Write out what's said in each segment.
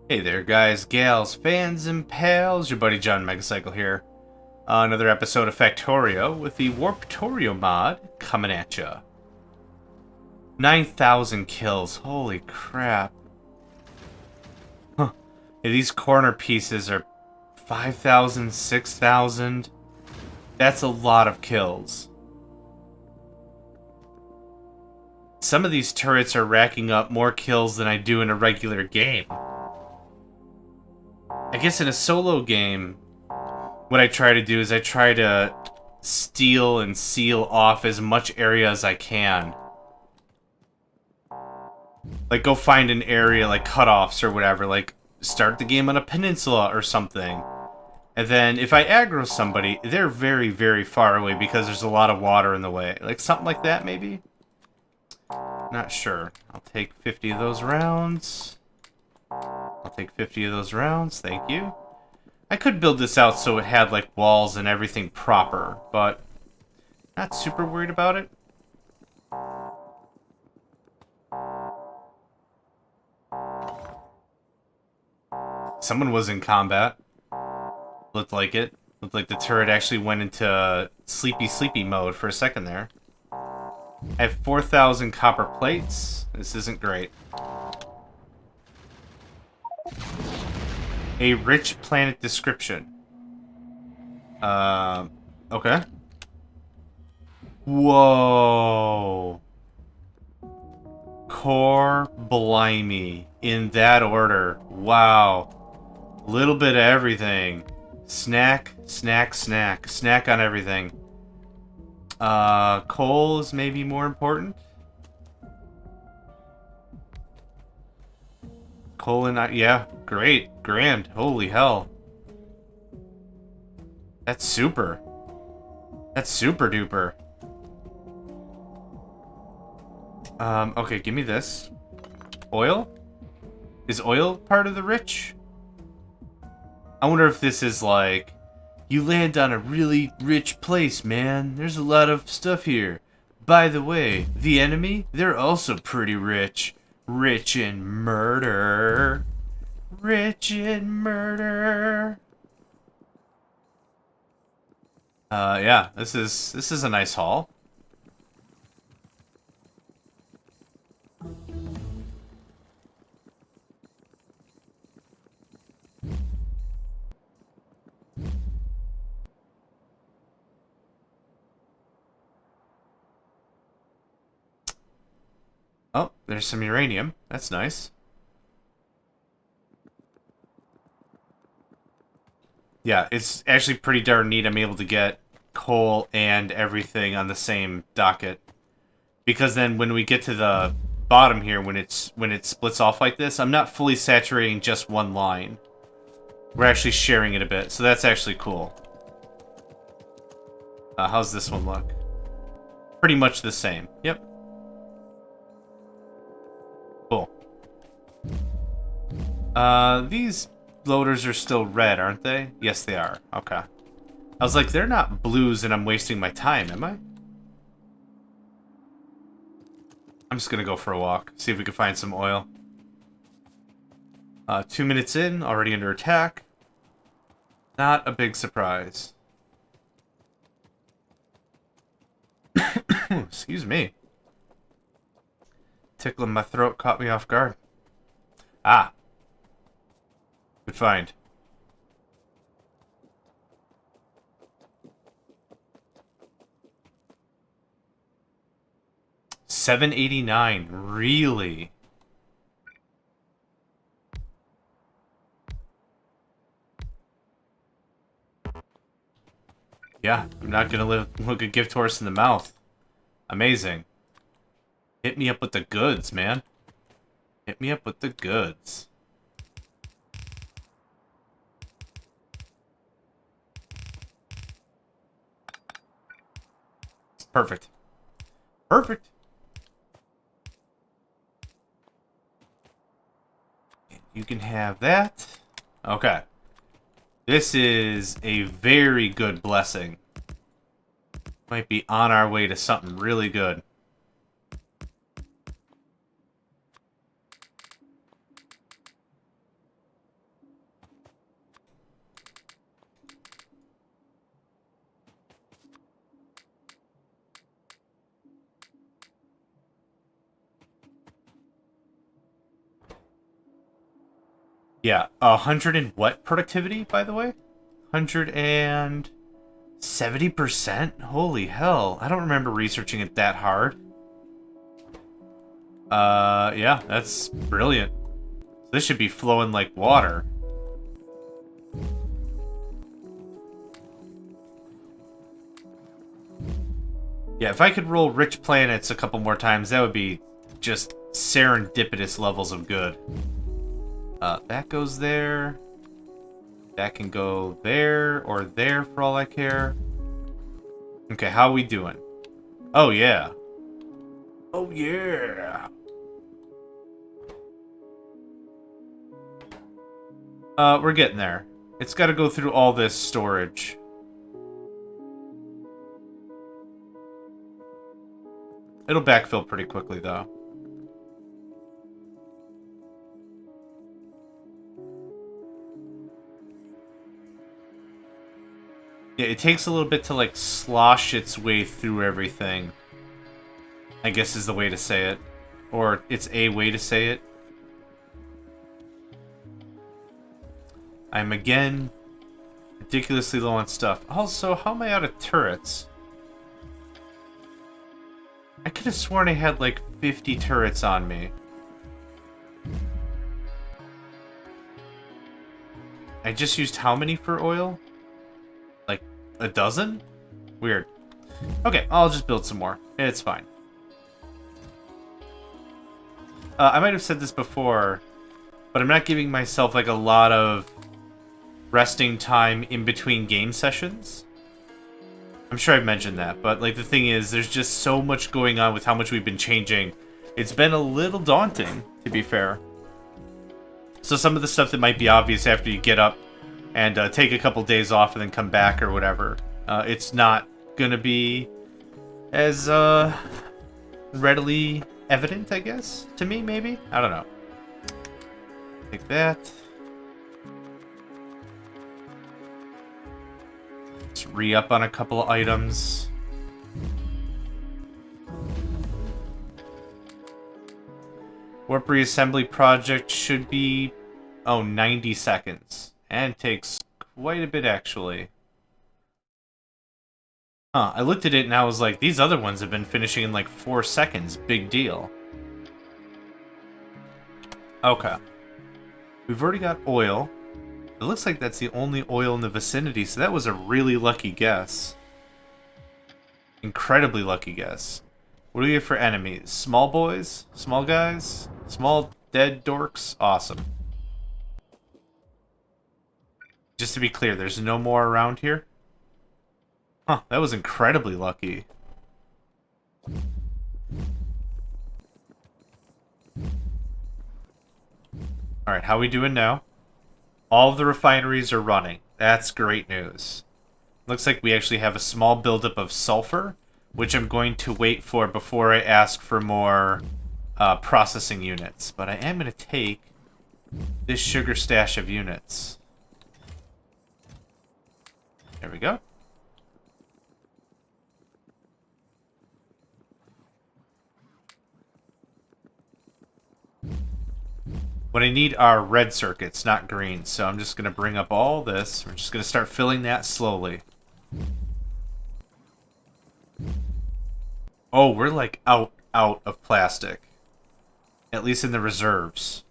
Hey there, guys, gals, fans, and pals. Your buddy JohnMegacycle here. Another episode of Factorio with the Warptorio mod coming at ya. 9,000 kills. Holy crap. Huh. Yeah, these corner pieces are 5,000, 6,000. That's a lot of kills. Some of these turrets are racking up more kills than I do in a regular game. I guess in a solo game, what I try to do is I try to steal and seal off as much area as I can. Like, go find an area, like cutoffs or whatever, like start the game on a peninsula or something. And then if I aggro somebody, they're very, very far away because there's a lot of water in the way. Like something like that, maybe? Not sure. I'll take 50 of those rounds. I'll take 50 of those rounds, thank you. I could build this out so it had like walls and everything proper, but not super worried about it. Someone was in combat. Looked like it. Looked like the turret actually went into sleepy mode for a second there. I have 4,000 copper plates. This isn't great. A rich planet description. Okay. Whoa. Core blimey. In that order. Wow. Little bit of everything. Snack, snack, snack. Snack on everything. Coal is maybe more important. Coal and yeah, great. Grand. Holy hell. That's super. That's super duper. Okay, give me this. Oil? Is oil part of the rich? I wonder if this is like, you land on a really rich place, man. There's a lot of stuff here. By the way, the enemy, they're also pretty rich. Rich in murder. Rich in murder. Yeah, this is a nice haul. Oh, there's some uranium. That's nice. Yeah, it's actually pretty darn neat I'm able to get coal and everything on the same docket. Because then when we get to the bottom here, when it splits off like this, I'm not fully saturating just one line. We're actually sharing it a bit, so that's actually cool. How's this one look? Pretty much the same. Yep. Cool. These loaders are still red, aren't they? Yes, they are. Okay. I was like, they're not blues and I'm wasting my time, am I? I'm just gonna go for a walk, see if we can find some oil. 2 minutes in, already under attack. Not a big surprise. Excuse me. Tickling my throat caught me off guard. Ah. Good find. $7.89. Really? Yeah, I'm not gonna look a gift horse in the mouth. Amazing. Hit me up with the goods, man. Hit me up with the goods. Perfect. Perfect. You can have that. Okay. This is a very good blessing. Might be on our way to something really good. Yeah, 100 and what productivity, by the way? 170%? Holy hell. I don't remember researching it that hard. Yeah, that's brilliant. This should be flowing like water. Yeah, if I could roll rich planets a couple more times, that would be just serendipitous levels of good. That goes there. That can go there or there for all I care. Okay, how are we doing? Oh, yeah. Oh, yeah. We're getting there. It's got to go through all this storage. It'll backfill pretty quickly, though. Yeah, it takes a little bit to, like, slosh its way through everything. I guess is the way to say it. Or it's a way to say it. I'm, again, ridiculously low on stuff. Also, how am I out of turrets? I could have sworn I had, like, 50 turrets on me. I just used how many for oil? Like, a dozen? Weird. Okay, I'll just build some more. It's fine. I might have said this before, but I'm not giving myself, like, a lot of resting time in between game sessions. I'm sure I've mentioned that, but, like, the thing is, there's just so much going on with how much we've been changing. It's been a little daunting, to be fair. So some of the stuff that might be obvious after you get up and take a couple days off and then come back or whatever, it's not gonna be as readily evident, I guess, to me, maybe? I don't know. Take that. Let's re-up on a couple of items. Warp reassembly project should be, 90 seconds. And takes quite a bit, actually. Huh, I looked at it and I was like, these other ones have been finishing in like 4 seconds. Big deal. Okay. We've already got oil. It looks like that's the only oil in the vicinity, so that was a really lucky guess. Incredibly lucky guess. What do we have for enemies? Small boys? Small guys? Small dead dorks? Awesome. Just to be clear, there's no more around here? Huh, that was incredibly lucky. Alright, how we doing now? All of the refineries are running. That's great news. Looks like we actually have a small buildup of sulfur, which I'm going to wait for before I ask for more processing units. But I am going to take this sugar stash of units. There we go. What I need are red circuits, not green. So I'm just going to bring up all this. We're just going to start filling that slowly. Oh, we're like out of plastic. At least in the reserves.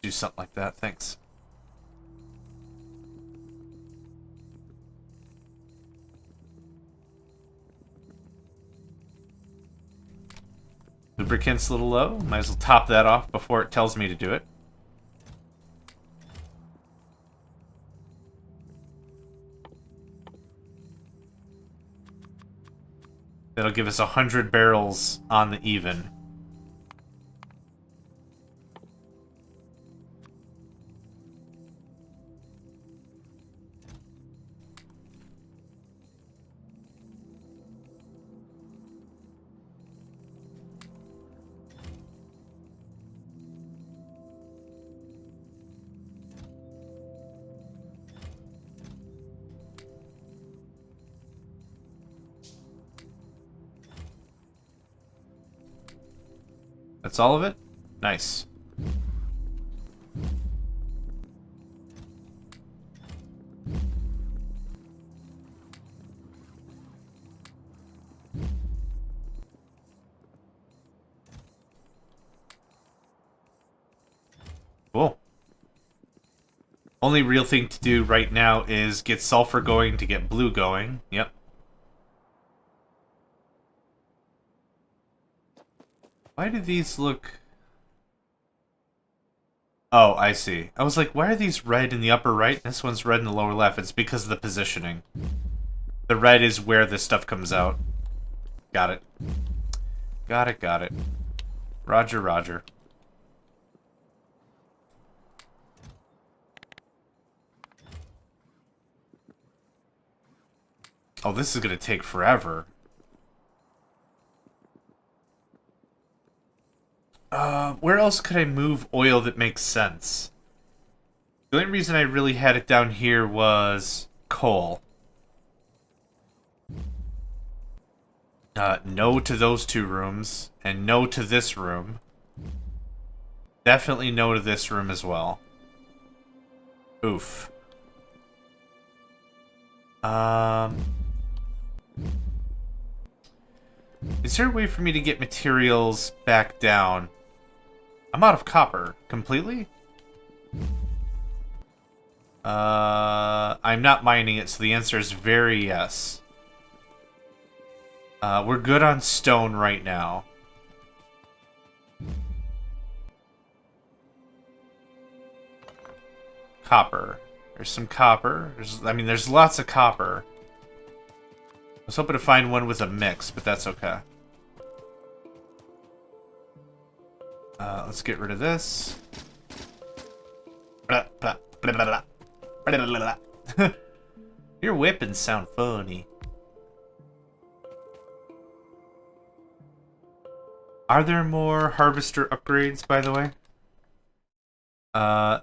Do something like that, thanks. Lubricant's a little low. Might as well top that off before it tells me to do it. That'll give us 100 barrels on the even. That's all of it? Nice. Cool. Only real thing to do right now is get sulfur going to get blue going. Yep. Why do these look... Oh, I see. I was like, why are these red in the upper right? This one's red in the lower left. It's because of the positioning. The red is where this stuff comes out. Got it. Got it, got it. Roger, roger. Oh, this is gonna take forever. Where else could I move oil that makes sense? The only reason I really had it down here was coal. No to those two rooms, and no to this room. Definitely no to this room as well. Oof. Is there a way for me to get materials back down? I'm out of copper. Completely? I'm not mining it, so the answer is very yes. We're good on stone right now. Copper. There's some copper. There's lots of copper. I was hoping to find one with a mix, but that's okay. Let's get rid of this. Your whippings sound funny. Are there more harvester upgrades, by the way?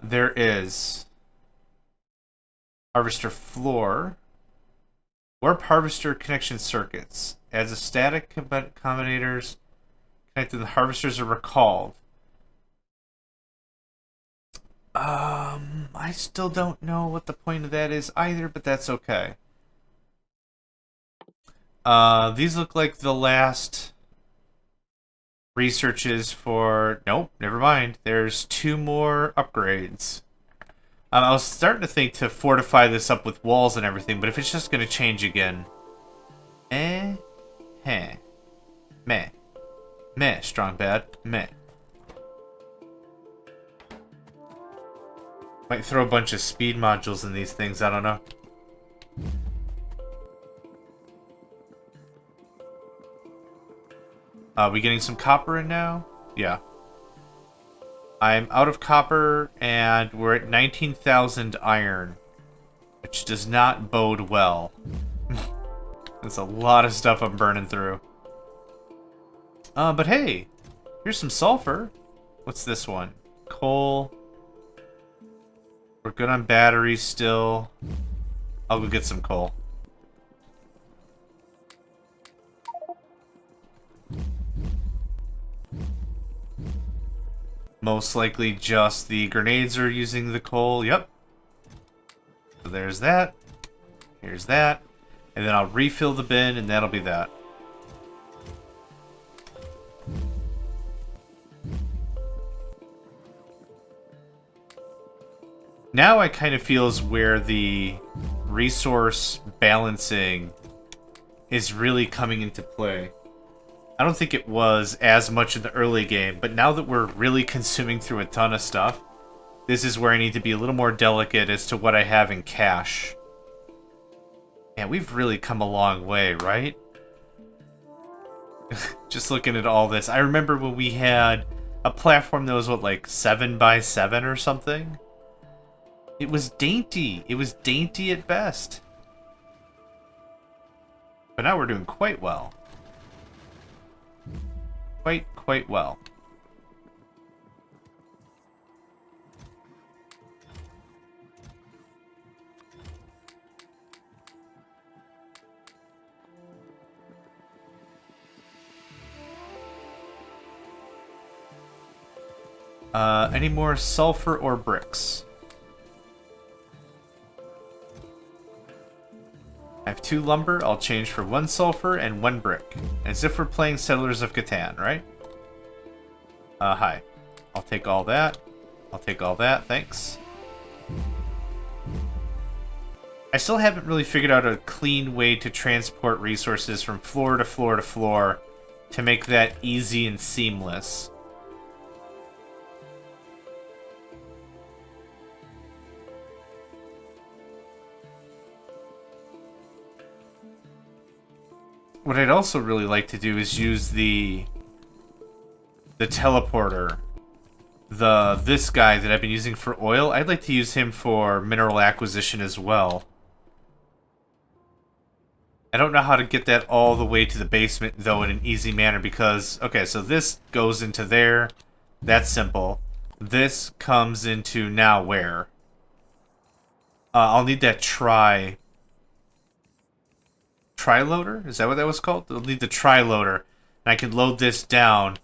There is. Harvester floor. Warp harvester connection circuits. Adds a static combinators. Connected, the harvesters are recalled. I still don't know what the point of that is either, but that's okay. These look like the last researches for... Nope, never mind. There's 2 more upgrades. I was starting to think to fortify this up with walls and everything, but if it's just going to change again... Meh. Meh, strong bad. Meh. Might throw a bunch of speed modules in these things, I don't know. We getting some copper in now? Yeah. I'm out of copper, and we're at 19,000 iron, which does not bode well. That's a lot of stuff I'm burning through. But hey, here's some sulfur. What's this one? Coal. We're good on batteries still. I'll go get some coal. Most likely just the grenades are using the coal. Yep. So there's that. Here's that. And then I'll refill the bin, and that'll be that. Now I kind of feel is where the resource balancing is really coming into play. I don't think it was as much in the early game, but now that we're really consuming through a ton of stuff, this is where I need to be a little more delicate as to what I have in cache. Yeah, we've really come a long way, right? Just looking at all this. I remember when we had a platform that was, what, like 7 by 7 or something? It was dainty. It was dainty at best. But now we're doing quite well. Quite well. Any more sulfur or bricks? I have 2 lumber. I'll change for 1 sulfur and 1 brick. As if we're playing Settlers of Catan, right? Hi. I'll take all that. I'll take all that, thanks. I still haven't really figured out a clean way to transport resources from floor to floor to floor to make that easy and seamless. What I'd also really like to do is use the teleporter. This guy that I've been using for oil, I'd like to use him for mineral acquisition as well. I don't know how to get that all the way to the basement, though, in an easy manner, because... Okay, so this goes into there. That's simple. This comes into now where? I'll need that tri-loader? Is that what that was called? I'll need the tri-loader. And I can load this down,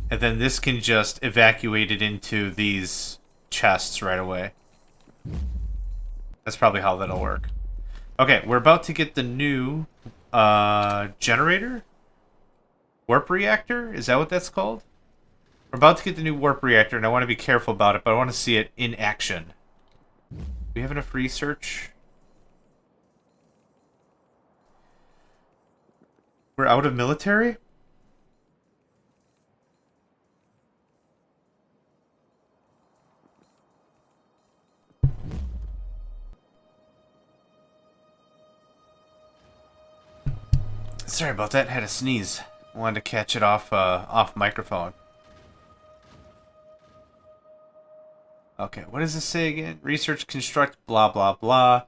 and then this can just evacuate it into these chests right away. That's probably how that'll work. Okay, we're about to get the new generator? Warp reactor? Is that what that's called? We're about to get the new warp reactor, and I want to be careful about it, but I want to see it in action. Do we have enough research? We're out of military? Sorry about that. Had a sneeze. Wanted to catch it off microphone. Okay, what does this say again? Research, construct, blah, blah, blah.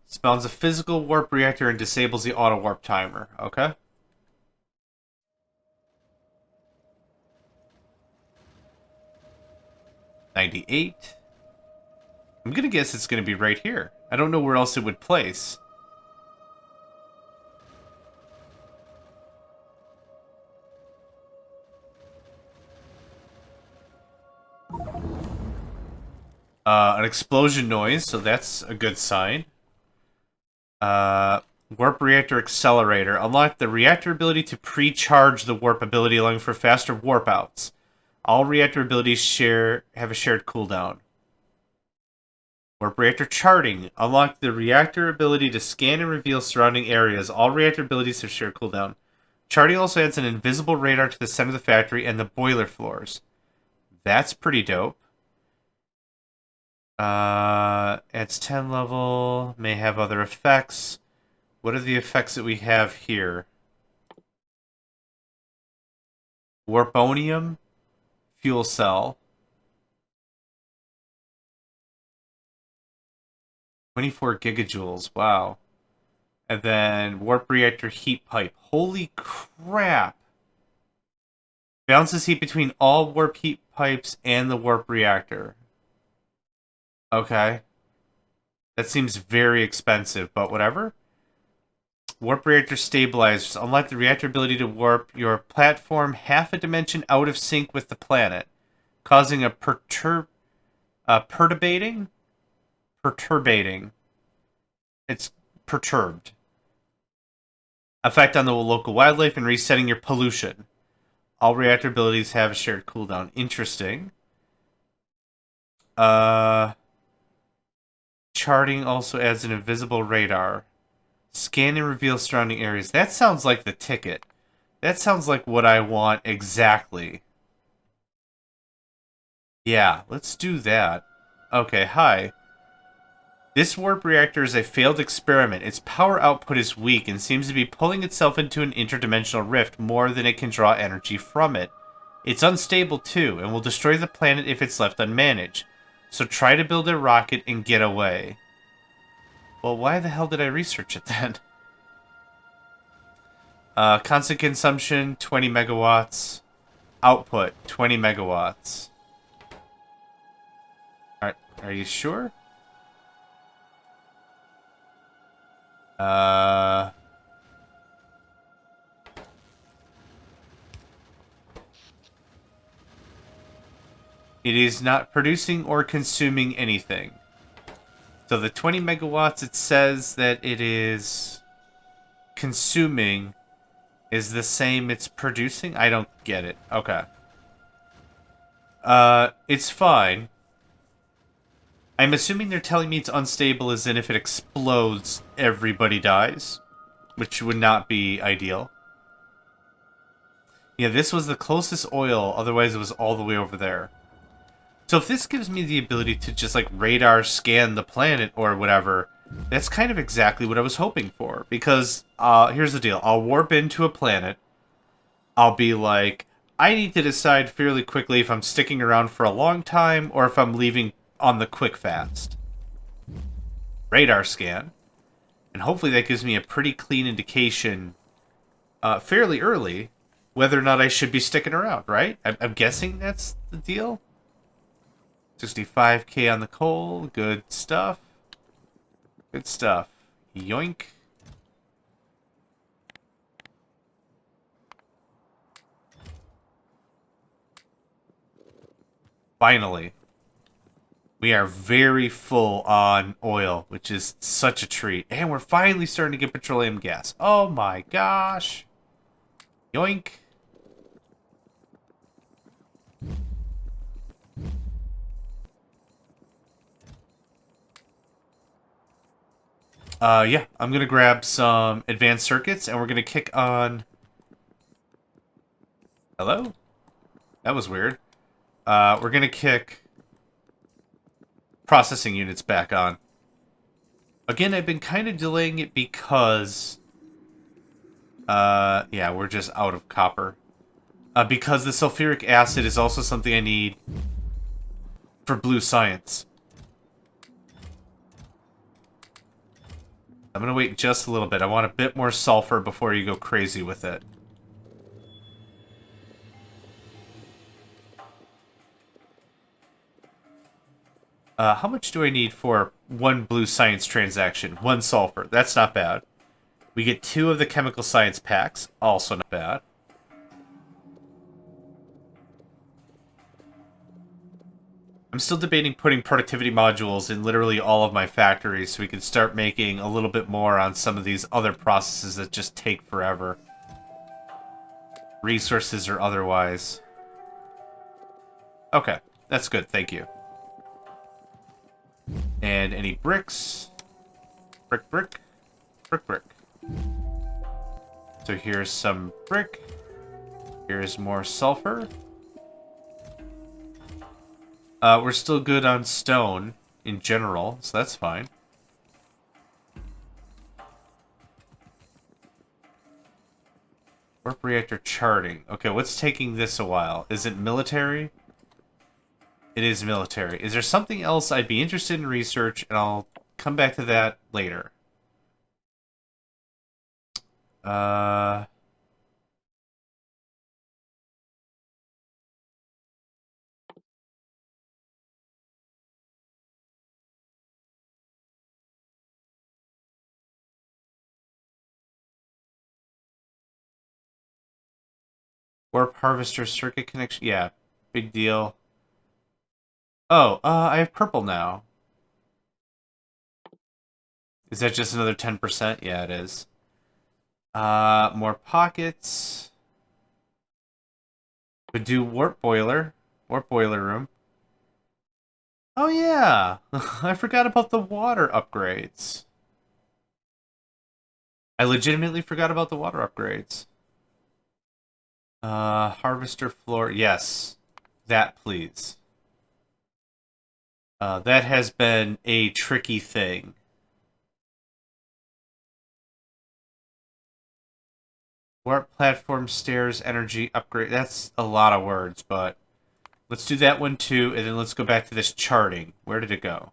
Spawns a physical warp reactor and disables the auto warp timer. Okay. $98. I'm gonna guess it's gonna be right here. I don't know where else it would place. An explosion noise, so that's a good sign. Warp reactor accelerator. Unlock the reactor ability to pre-charge the warp ability, allowing for faster warp outs. All reactor abilities have a shared cooldown. Warp reactor charting. Unlock the reactor ability to scan and reveal surrounding areas. All reactor abilities have shared cooldown. Charting also adds an invisible radar to the center of the factory and the boiler floors. That's pretty dope. Adds 10 level. May have other effects. What are the effects that we have here? Warponium. Fuel cell. 24 gigajoules. Wow. And then warp reactor heat pipe. Holy crap. Balances heat between all warp heat pipes and the warp reactor. Okay. That seems very expensive, but whatever. Warp reactor stabilizers. Unlock the reactor ability to warp your platform half a dimension out of sync with the planet, causing a perturbating? It's perturbed. Effect on the local wildlife and resetting your pollution. All reactor abilities have a shared cooldown. Interesting. Charting also adds an invisible radar. Scan and reveal surrounding areas. That sounds like the ticket. That sounds like what I want exactly. Yeah, let's do that. Okay, hi. This warp reactor is a failed experiment. Its power output is weak and seems to be pulling itself into an interdimensional rift more than it can draw energy from it. It's unstable too, and will destroy the planet if it's left unmanaged. So try to build a rocket and get away. Well, why the hell did I research it then? Constant consumption, 20 megawatts. Output, 20 megawatts. Alright, are you sure? It is not producing or consuming anything. So the 20 megawatts it says that it is consuming is the same it's producing? I don't get it. Okay. It's fine. I'm assuming they're telling me it's unstable as in if it explodes, everybody dies. Which would not be ideal. Yeah, this was the closest oil, otherwise it was all the way over there. So if this gives me the ability to just, like, radar scan the planet or whatever, that's kind of exactly what I was hoping for. Because, here's the deal. I'll warp into a planet. I'll be like, I need to decide fairly quickly if I'm sticking around for a long time or if I'm leaving on the quick fast. Radar scan. And hopefully that gives me a pretty clean indication fairly early whether or not I should be sticking around, right? I'm guessing that's the deal. 65k on the coal. Good stuff. Good stuff. Yoink. Finally. We are very full on oil, which is such a treat. And we're finally starting to get petroleum gas. Oh my gosh. Yoink. Yeah, I'm gonna grab some advanced circuits, and we're gonna kick on... Hello? That was weird. We're gonna kick processing units back on. Again, I've been kind of delaying it because... yeah, we're just out of copper. Because the sulfuric acid is also something I need for blue science. I'm going to wait just a little bit. I want a bit more sulfur before you go crazy with it. How much do I need for one blue science transaction? One sulfur. That's not bad. We get 2 of the chemical science packs. Also not bad. I'm still debating putting productivity modules in literally all of my factories so we can start making a little bit more on some of these other processes that just take forever. Resources or otherwise. Okay, that's good, thank you. And any bricks? Brick, brick. Brick, brick. So here's some brick. Here's more sulfur. We're still good on stone in general, so that's fine. Warp reactor charting. Okay, what's taking this a while? Is it military? It is military. Is there something else I'd be interested in research, and I'll come back to that later. Warp harvester circuit connection. Yeah, big deal. Oh, I have purple now. Is that just another 10%? Yeah, it is. More pockets. Could do warp boiler. Warp boiler room. Oh, yeah. I forgot about the water upgrades. I legitimately forgot about the water upgrades. Harvester floor. Yes. That, please. That has been a tricky thing. Warp platform, stairs, energy, upgrade. That's a lot of words, but let's do that one too, and then let's go back to this charting. Where did it go?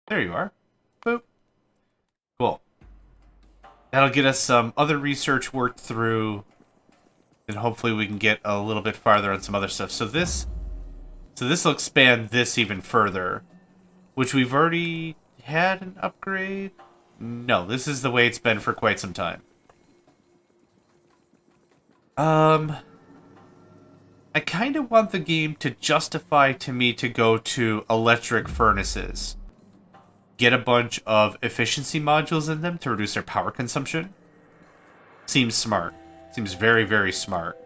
There you are. Boop. Cool. That'll get us some other research worked through, and hopefully we can get a little bit farther on some other stuff. So this will expand this even further, which we've already had an upgrade. No, this is the way it's been for quite some time. I kind of want the game to justify to me to go to electric furnaces. Get a bunch of efficiency modules in them to reduce their power consumption. Seems smart. Seems very, very smart.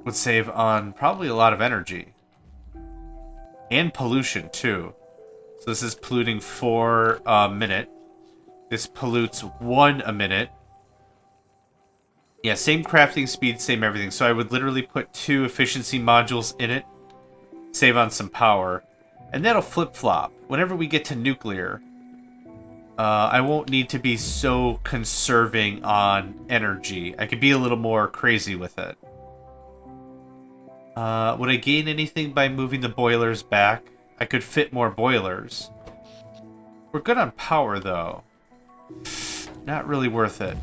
Would save on probably a lot of energy. And pollution, too. So this is polluting 4 a minute. This pollutes 1 a minute. Yeah, same crafting speed, same everything. So I would literally put 2 efficiency modules in it. Save on some power. And that'll flip-flop. Whenever we get to nuclear, I won't need to be so conserving on energy. I could be a little more crazy with it. Would I gain anything by moving the boilers back? I could fit more boilers. We're good on power, though. Not really worth it.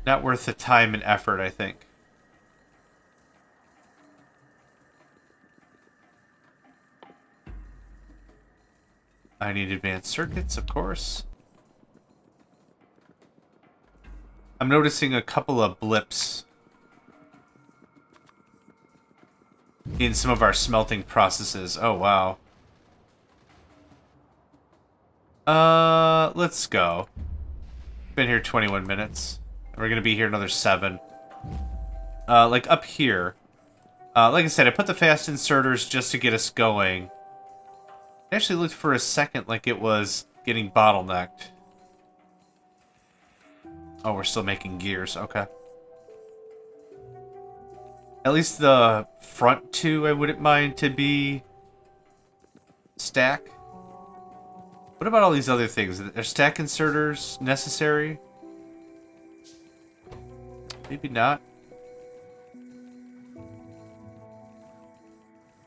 Not worth the time and effort, I think. I need advanced circuits, of course. I'm noticing a couple of blips in some of our smelting processes. Oh, wow. Let's go. Been here 21 minutes. We're gonna be here another 7. Like up here. Like I said, I put the fast inserters just to get us going. It actually looked for a second like it was getting bottlenecked. Oh, we're still making gears. Okay. At least the front 2 I wouldn't mind to be stack. What about all these other things? Are stack inserters necessary? Maybe not.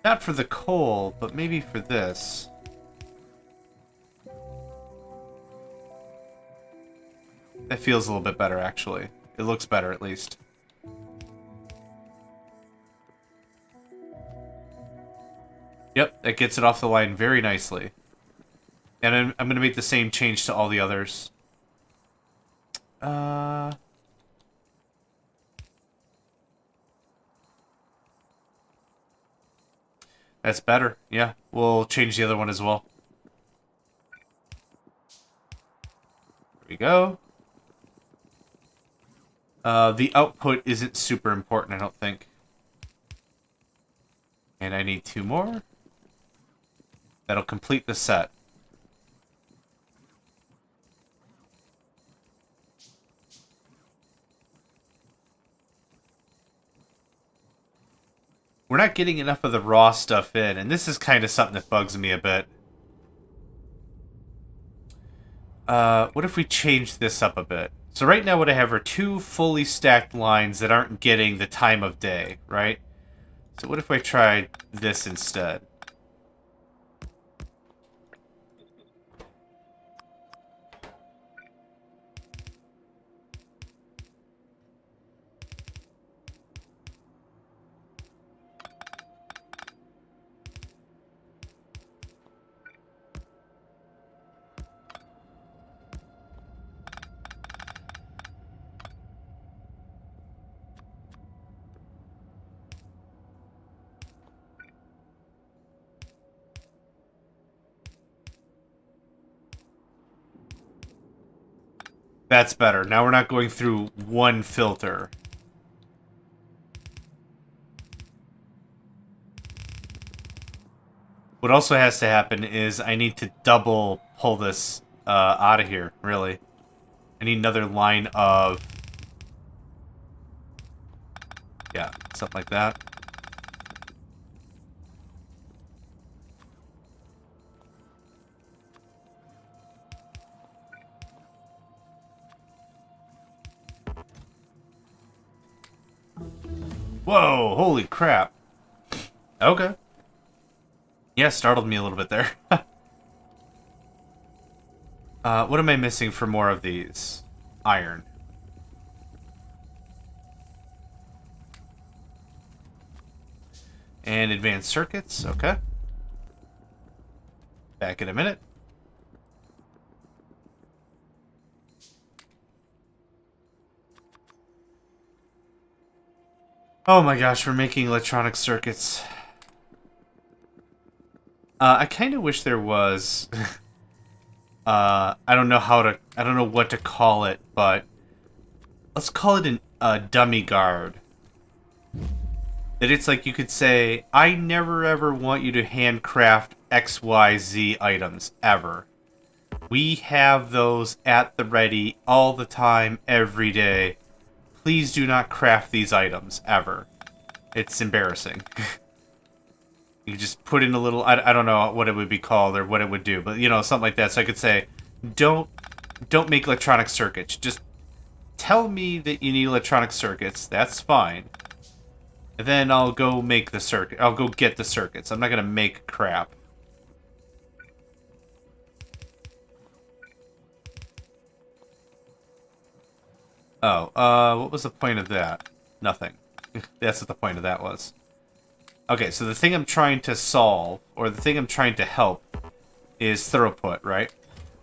Not for the coal, but maybe for this. That feels a little bit better, actually. It looks better, at least. Yep, that gets it off the line very nicely. And I'm going to make the same change to all the others. That's better. Yeah, we'll change the other one as well. There we go. The output isn't super important, I don't think. And I need 2 more. That'll complete the set. We're not getting enough of the raw stuff in, and this is kind of something that bugs me a bit. What if we change this up a bit? So right now what I have are 2 fully stacked lines that aren't getting the time of day, right? So what if I tried this instead? That's better. Now we're not going through one filter. What also has to happen is I need to double pull this out of here, really. I need another line of... yeah, something like that. Whoa, holy crap. Okay. Yeah, startled me a little bit there. What am I missing for more of these? Iron. And advanced circuits, okay. Back in a minute. Oh my gosh, we're making electronic circuits. I kind of wish there was... I don't know I don't know what to call it, but... Let's call it a dummy guard. That it's like you could say, I never ever want you to handcraft XYZ items, ever. We have those at the ready all the time, every day. Please do not craft these items, ever. It's embarrassing. You just put in a little, I don't know what it would be called or what it would do, but you know, something like that. So I could say, don't make electronic circuits. Just tell me that you need electronic circuits. That's fine. And then I'll go make the circuit. I'll go get the circuits. I'm not gonna make crap. Oh, what was the point of that? Nothing. That's what the point of that was. Okay, so the thing I'm trying to solve, or the thing I'm trying to help, is throughput, right?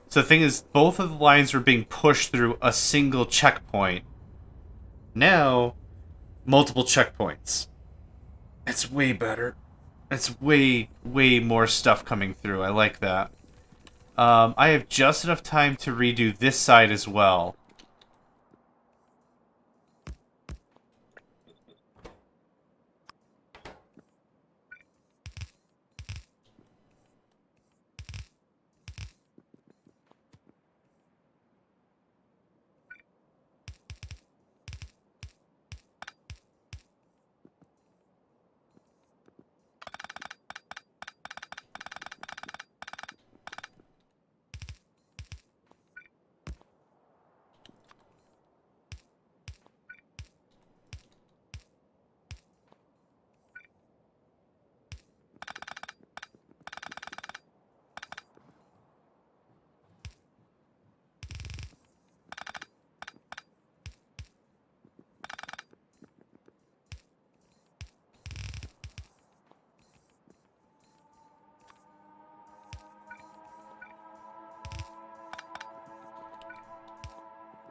So the thing is, both of the lines were being pushed through a single checkpoint. Now, multiple checkpoints. It's way better. It's way, way more stuff coming through. I like that. I have just enough time to redo this side as well.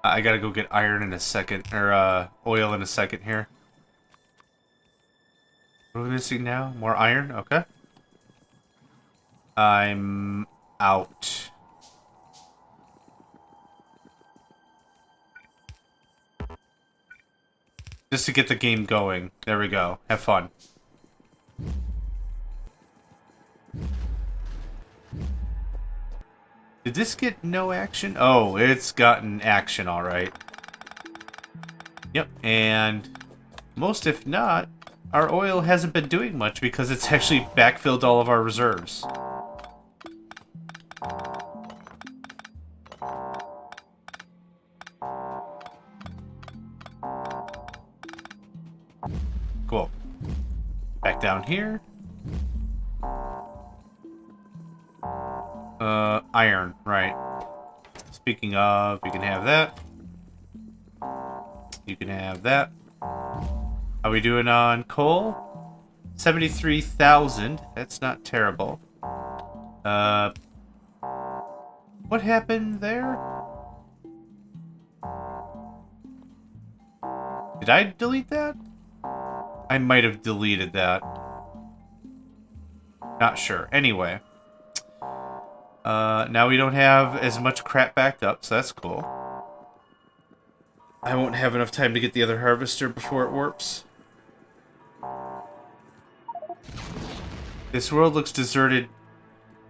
I gotta go get iron in a second, or oil in a second here. What are we missing now? More iron? Okay. I'm out. Just to get the game going. There we go. Have fun. Did this get no action? Oh, it's gotten action, alright. Yep, and most if not, our oil hasn't been doing much because it's actually backfilled all of our reserves. Cool. Back down here. Iron, right. Speaking of, you can have that. You can have that. How we doing on coal? 73,000. That's not terrible. What happened there? Did I delete that? I might have deleted that. Not sure. Anyway. Now we don't have as much crap backed up, so that's cool. I won't have enough time to get the other harvester before it warps. This world looks deserted.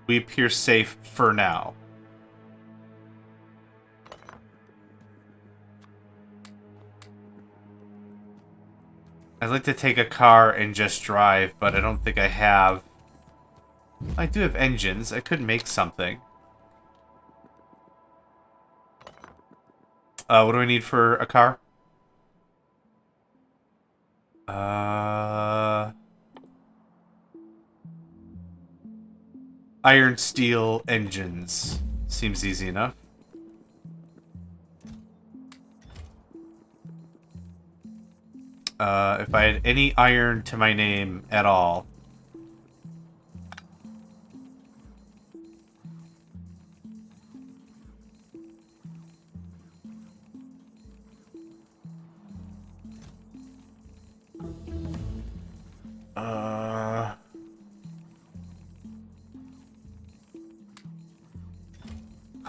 We appear safe for now. I'd like to take a car and just drive, but I don't think I have. I do have engines. I could make something. What do I need for a car? Iron steel engines. Seems easy enough. If I had any iron to my name at all.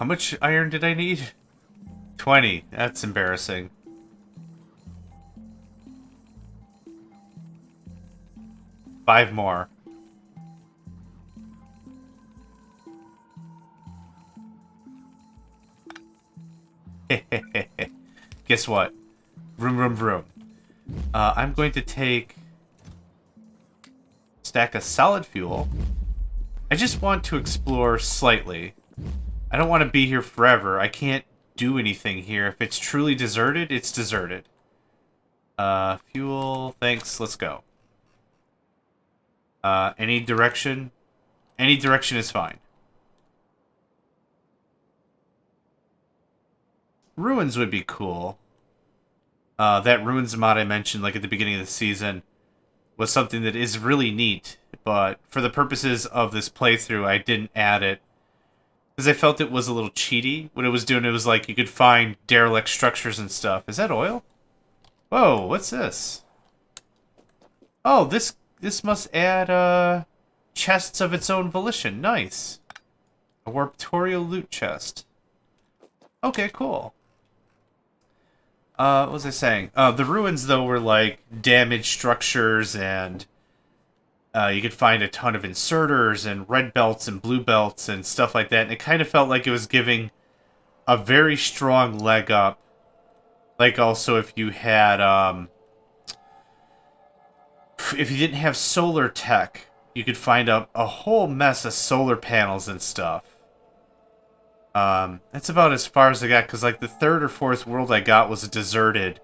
How much iron did I need? 20. That's embarrassing. Five more. Guess what? Vroom, vroom, vroom. I'm going to take a stack of solid fuel. I just want to explore slightly. I don't want to be here forever. I can't do anything here. If it's truly deserted, it's deserted. Fuel, thanks, let's go. Any direction? Any direction is fine. Ruins would be cool. That Ruins mod I mentioned, like, at the beginning of the season was something that is really neat, but for the purposes of this playthrough, I didn't add it because I felt it was a little cheaty. What it was doing, it was like you could find derelict structures and stuff. Is that oil? Whoa, what's this? Oh, this must add chests of its own volition. Nice. A Warptorio loot chest. Okay, cool. What was I saying? The ruins, though, were like damaged structures, and you could find a ton of inserters and red belts and blue belts and stuff like that. And it kind of felt like it was giving a very strong leg up. Like also if you had, if you didn't have solar tech, you could find a whole mess of solar panels and stuff. That's about as far as I got, because like the third or fourth world I got was deserted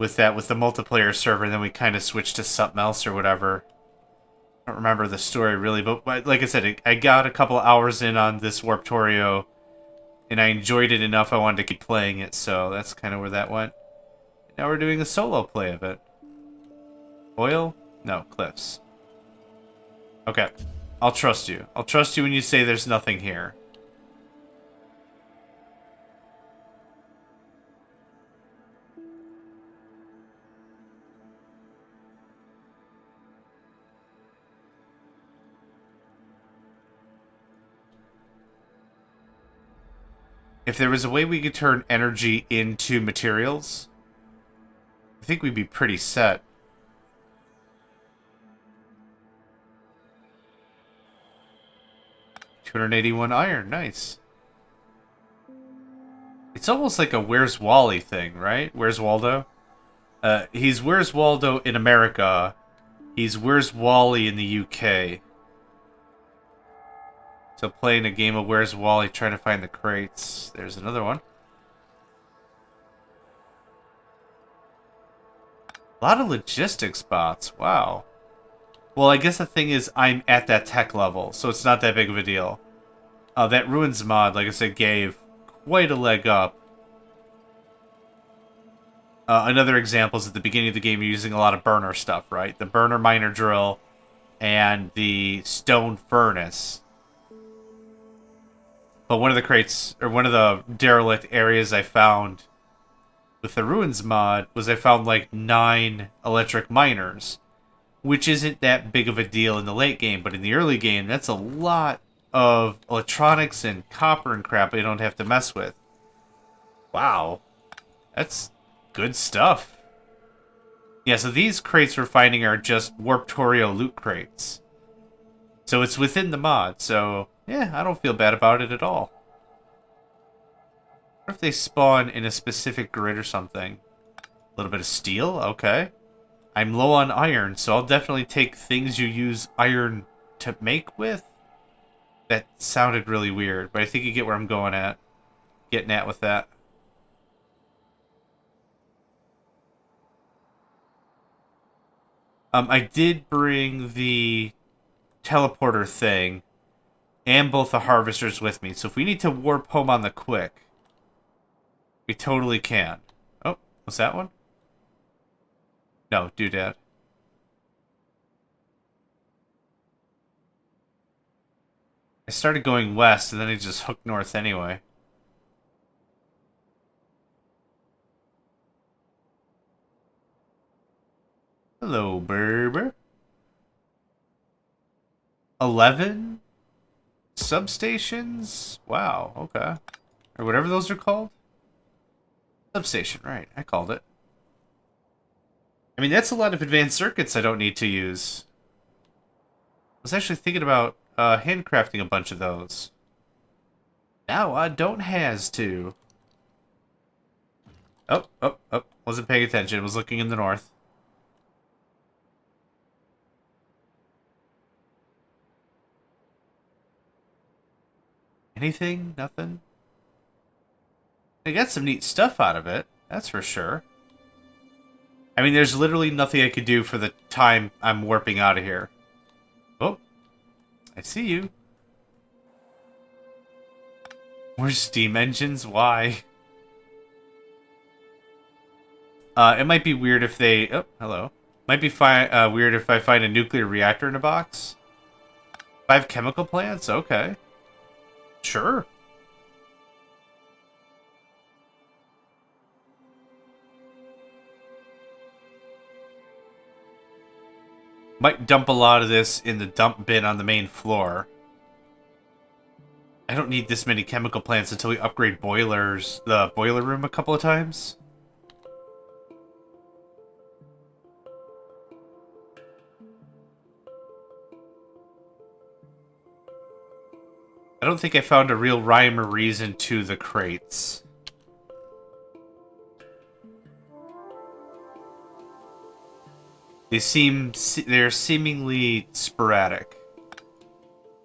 with the multiplayer server, and then we kind of switched to something else or whatever. I don't remember the story really, but like I said, I got a couple hours in on this Warptorio, and I enjoyed it enough I wanted to keep playing it, so that's kind of where that went. Now we're doing a solo play of it. Oil? No, cliffs. Okay, I'll trust you. I'll trust you when you say there's nothing here. If there was a way we could turn energy into materials, I think we'd be pretty set. $281 iron, nice. It's almost like a Where's Wally thing, right? Where's Waldo? He's Where's Waldo in America. He's Where's Wally in the UK. So playing a game of Where's Wally, trying to find the crates. There's another one. A lot of logistics spots. Wow. Well, I guess the thing is I'm at that tech level, so it's not that big of a deal. That Ruins mod, like I said, gave quite a leg up. Another example is at the beginning of the game, you're using a lot of burner stuff, right? The burner miner drill and the stone furnace. But one of the crates, or one of the derelict areas I found with the Ruins mod was I found like 9 electric miners, which isn't that big of a deal in the late game, but in the early game, that's a lot of electronics and copper and crap you don't have to mess with. Wow. That's good stuff. Yeah, so these crates we're finding are just Warptorio loot crates. So it's within the mod, so yeah, I don't feel bad about it at all. What if they spawn in a specific grid or something? A little bit of steel? Okay. I'm low on iron, so I'll definitely take things you use iron to make with. That sounded really weird, but I think you get where I'm getting at with that. I did bring the teleporter thing and both the harvesters with me, so if we need to warp home on the quick, we totally can. Oh, was that one? No, doodad. I started going west, and then I just hooked north anyway. Hello, Berber. 11? Substations? Wow, okay. Or whatever those are called. Substation, right. I called it. I mean, that's a lot of advanced circuits I don't need to use. I was actually thinking about handcrafting a bunch of those. Now I don't has to. Oh, oh, oh. Wasn't paying attention. Was looking in the north. Anything? Nothing? I got some neat stuff out of it. That's for sure. I mean, there's literally nothing I could do for the time I'm warping out of here. Oh. I see you. More steam engines? Why? It might be weird if they... Oh, hello. Might be weird if I find a nuclear reactor in a box. 5 chemical plants? Okay. Sure. Might dump a lot of this in the dump bin on the main floor. I don't need this many chemical plants until we upgrade boilers, the boiler room a couple of times. I don't think I found a real rhyme or reason to the crates. They're seemingly sporadic.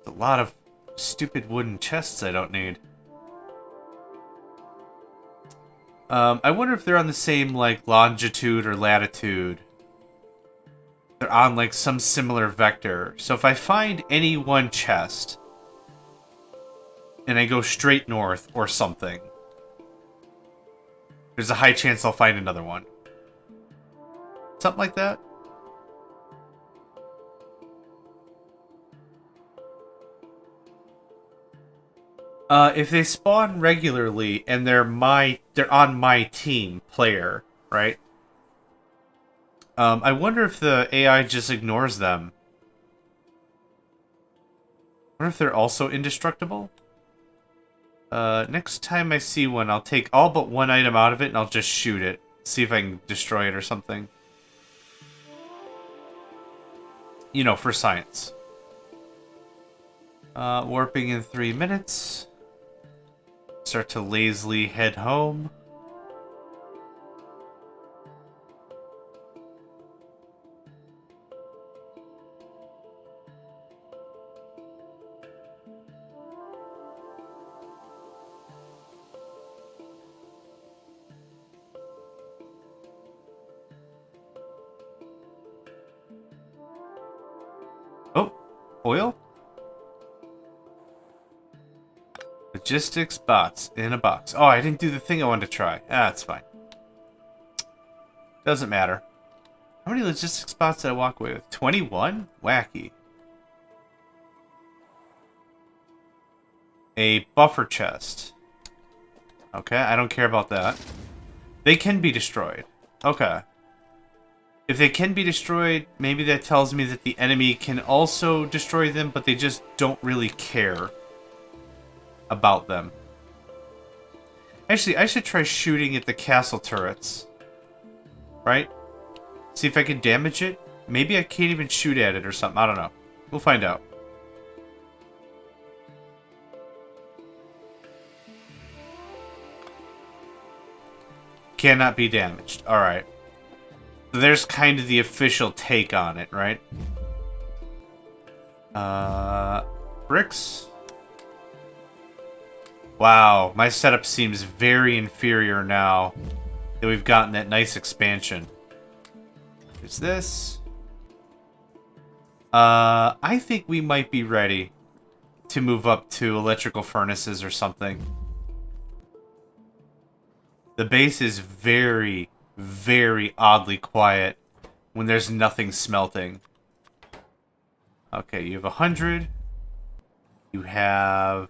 A lot of stupid wooden chests I don't need. I wonder if they're on the same, like, longitude or latitude. They're on, like, some similar vector. So if I find any one chest, and I go straight north or something, there's a high chance I'll find another one. Something like that. If they spawn regularly and they're on my team player, right? I wonder if the AI just ignores them. I wonder if they're also indestructible. Next time I see one, I'll take all but one item out of it and I'll just shoot it. See if I can destroy it or something. You know, for science. Warping in 3 minutes. Start to lazily head home. Oh, oil? Logistics bots in a box. Oh, I didn't do the thing I wanted to try. Ah, it's fine. Doesn't matter. How many logistics bots did I walk away with? 21? Wacky. A buffer chest. Okay, I don't care about that. They can be destroyed. Okay. If they can be destroyed, maybe that tells me that the enemy can also destroy them, but they just don't really care about them. Actually, I should try shooting at the castle turrets. Right? See if I can damage it. Maybe I can't even shoot at it or something. I don't know. We'll find out. Cannot be damaged. Alright. So there's kind of the official take on it, right? Bricks? Wow, my setup seems very inferior now that we've gotten that nice expansion. There's this. I think we might be ready to move up to electrical furnaces or something. The base is very, very oddly quiet when there's nothing smelting. Okay, you have 100. You have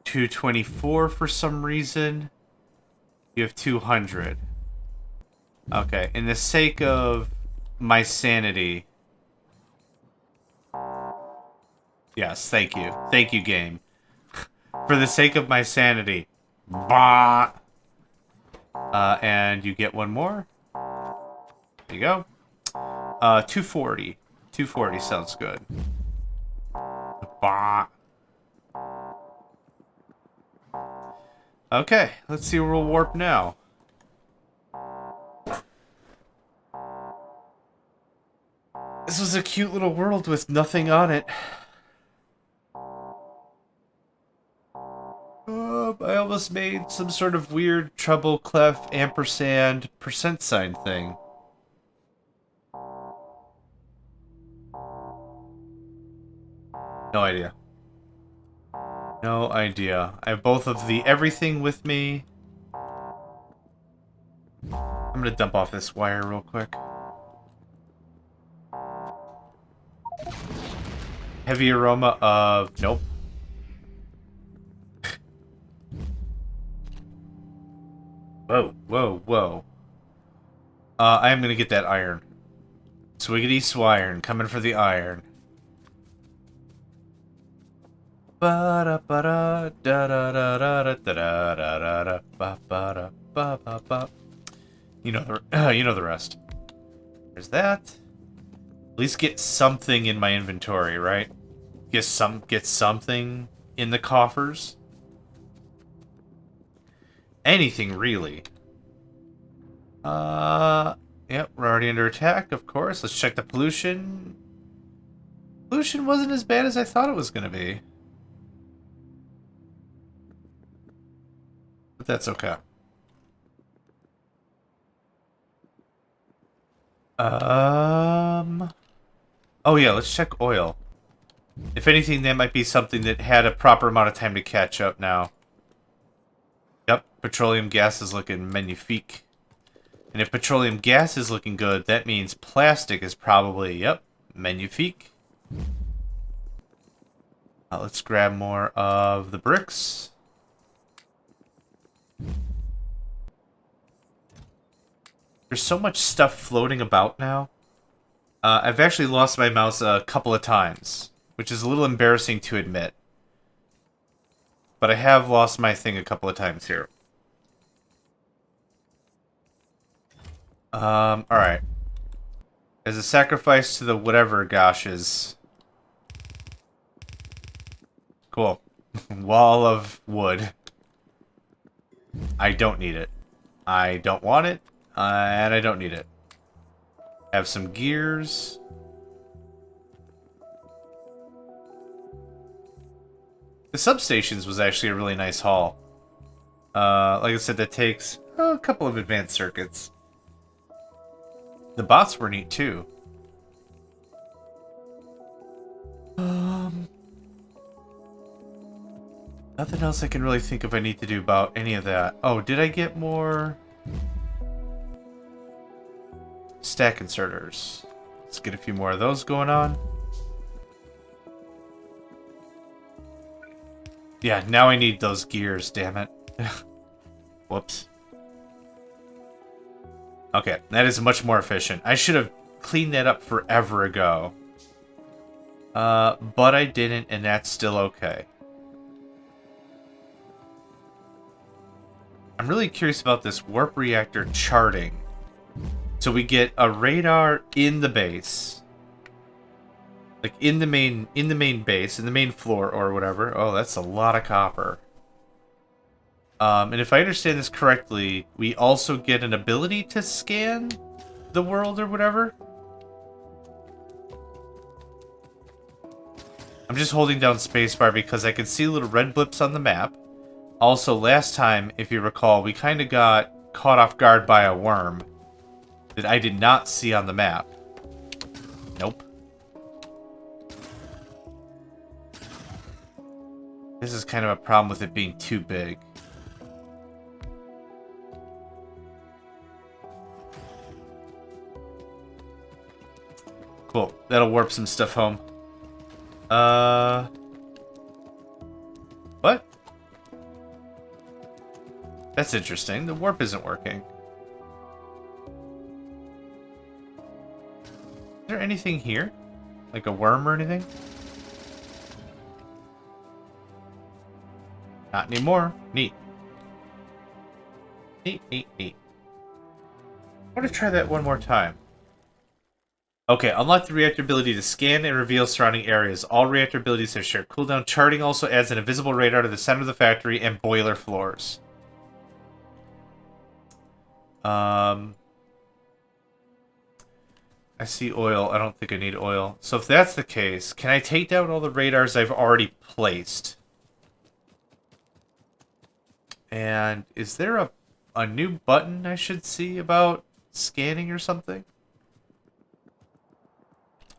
224 for some reason. You have 200. Okay, in the sake of my sanity, Yes, thank you. Thank you, game. For the sake of my sanity. Bah! And you get one more. There you go. 240. 240 sounds good. Bah! Okay, let's see where we'll warp now. This was a cute little world with nothing on it. I almost made some sort of weird treble clef ampersand percent sign thing. No idea. No idea. I have both of the everything with me. I'm gonna dump off this wire real quick. Heavy aroma of... Nope. Whoa, whoa, whoa. I am gonna get that iron. Swiggity swiron, coming for the iron. Ba ba da da da da da da da da da ba ba ba ba ba. You know the you know the rest. There's that. At least get something in my inventory, right? Get something in the coffers. Anything really. Yep, we're already under attack, of course. Let's check the pollution. Pollution wasn't as bad as I thought it was gonna be. But that's okay. Oh yeah, let's check oil. If anything, that might be something that had a proper amount of time to catch up now. Yep, petroleum gas is looking magnifique. And if petroleum gas is looking good, that means plastic is probably, yep, magnifique. Let's grab more of the bricks. There's so much stuff floating about now. I've actually lost my mouse a couple of times, which is a little embarrassing to admit. But I have lost my thing a couple of times here. Alright. As a sacrifice to the whatever goshes. Cool. Wall of wood. I don't need it. I don't want it, and I don't need it. Have some gears. The substations was actually a really nice haul. Like I said, that takes a couple of advanced circuits. The bots were neat too. Nothing else I can really think of I need to do about any of that. Oh, did I get more stack inserters? Let's get a few more of those going on. Yeah, now I need those gears, damn it. Whoops. Okay, that is much more efficient. I should have cleaned that up forever ago. But I didn't, and that's still okay. I'm really curious about this warp reactor charting. So we get a radar in the base. Like in the main base, in the main floor or whatever. Oh, that's a lot of copper. And if I understand this correctly, we also get an ability to scan the world or whatever. I'm just holding down spacebar because I can see little red blips on the map. Also, last time, if you recall, we kind of got caught off guard by a worm that I did not see on the map. Nope. This is kind of a problem with it being too big. Cool. That'll warp some stuff home. What? That's interesting. The warp isn't working. Is there anything here? Like a worm or anything? Not anymore. Neat. Neat, neat, neat. I want to try that one more time. Okay, unlock the reactor ability to scan and reveal surrounding areas. All reactor abilities have shared cooldown. Charting also adds an invisible radar to the center of the factory and boiler floors. I see oil. I don't think I need oil. So if that's the case, can I take down all the radars I've already placed? And is there a new button I should see about scanning or something?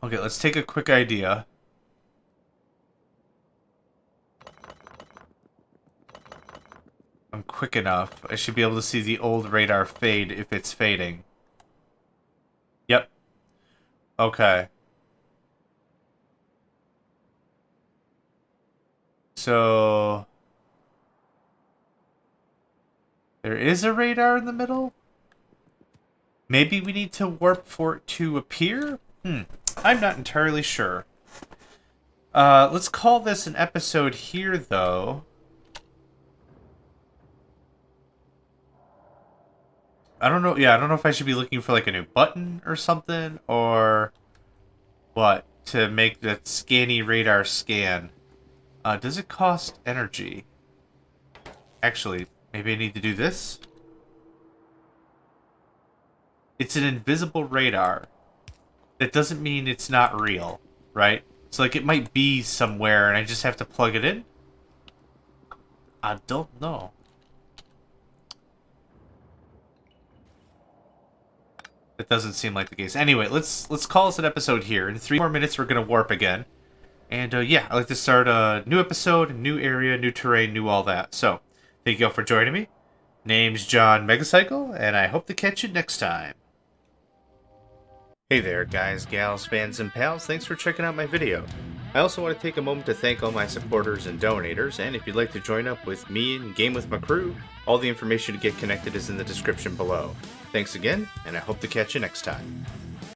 Okay, let's take a quick idea. I'm quick enough. I should be able to see the old radar fade if it's fading. Yep. Okay. So... there is a radar in the middle? Maybe we need to warp for it to appear? I'm not entirely sure. Let's call this an episode here, though. I don't know. Yeah, I don't know if I should be looking for like a new button or something, or what, to make that scanny radar scan. Does it cost energy? Actually, maybe I need to do this? It's an invisible radar. That doesn't mean it's not real, right? So, like, it might be somewhere and I just have to plug it in? I don't know. That doesn't seem like the case. Anyway, let's call this an episode here. In 3 more minutes, we're going to warp again. And, yeah, I'd like to start a new episode, new area, new terrain, new all that. So, thank you all for joining me. Name's JohnMegacycle, and I hope to catch you next time. Hey there, guys, gals, fans, and pals. Thanks for checking out my video. I also want to take a moment to thank all my supporters and donators, and if you'd like to join up with me and game with my crew, all the information to get connected is in the description below. Thanks again, and I hope to catch you next time.